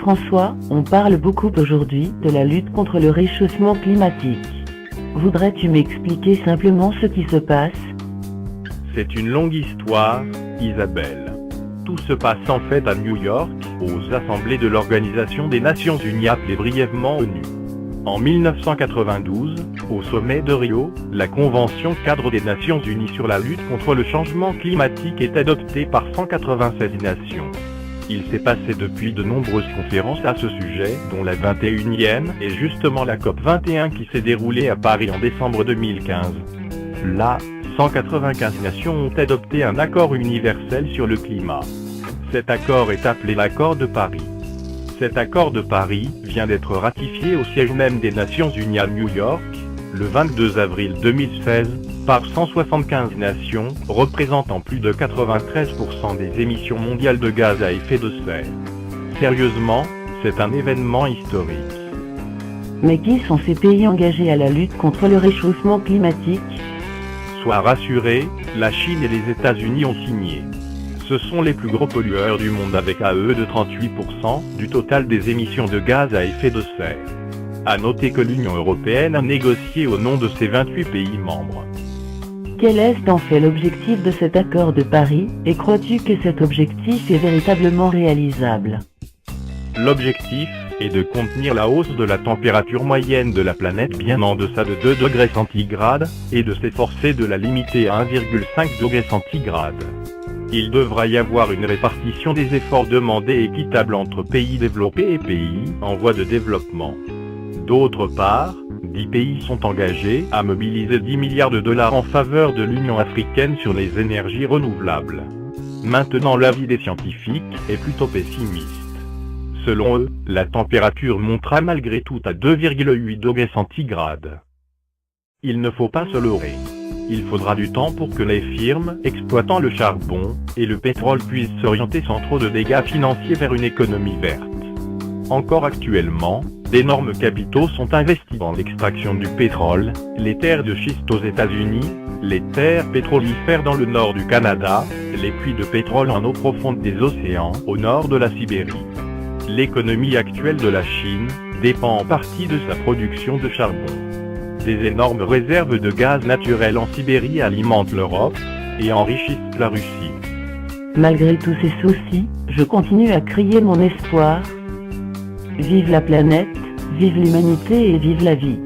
François, on parle beaucoup aujourd'hui de la lutte contre le réchauffement climatique. Voudrais-tu m'expliquer simplement ce qui se passe? C'est une longue histoire, Isabelle. Tout se passe en fait à New York, aux assemblées de l'Organisation des Nations Unies appelée brièvement ONU. En 1992, au sommet de Rio, la Convention cadre des Nations Unies sur la lutte contre le changement climatique est adoptée par 196 nations. Il s'est passé depuis de nombreuses conférences à ce sujet, dont la 21e et justement la COP21 qui s'est déroulée à Paris en décembre 2015. Là, 195 nations ont adopté un accord universel sur le climat. Cet accord est appelé l'accord de Paris. Cet accord de Paris vient d'être ratifié au siège même des Nations Unies à New York, le 22 avril 2016, par 175 nations, représentant plus de 93% des émissions mondiales de gaz à effet de serre. Sérieusement, c'est un événement historique. Mais qui sont ces pays engagés à la lutte contre le réchauffement climatique? Sois rassuré, la Chine et les États-Unis ont signé. Ce sont les plus gros pollueurs du monde avec à eux de 38% du total des émissions de gaz à effet de serre. À noter que l'Union européenne a négocié au nom de ses 28 pays membres. Quel est en fait l'objectif de cet accord de Paris, et crois-tu que cet objectif est véritablement réalisable? L'objectif est de contenir la hausse de la température moyenne de la planète bien en deçà de 2 degrés centigrades, et de s'efforcer de la limiter à 1,5 degrés centigrades. Il devra y avoir une répartition des efforts demandés équitable entre pays développés et pays en voie de développement. D'autre part, 10 pays sont engagés à mobiliser 10 milliards de dollars en faveur de l'Union africaine sur les énergies renouvelables. Maintenant, l'avis des scientifiques est plutôt pessimiste. Selon eux, la température montera malgré tout à 2,8 degrés centigrades. Il ne faut pas se leurrer. Il faudra du temps pour que les firmes exploitant le charbon et le pétrole puissent s'orienter sans trop de dégâts financiers vers une économie verte. Encore actuellement, d'énormes capitaux sont investis dans l'extraction du pétrole, les terres de schiste aux États-Unis, les terres pétrolifères dans le nord du Canada, les puits de pétrole en eau profonde des océans au nord de la Sibérie. L'économie actuelle de la Chine dépend en partie de sa production de charbon. Des énormes réserves de gaz naturel en Sibérie alimentent l'Europe et enrichissent la Russie. Malgré tous ces soucis, je continue à crier mon espoir. Vive la planète, vive l'humanité et vive la vie.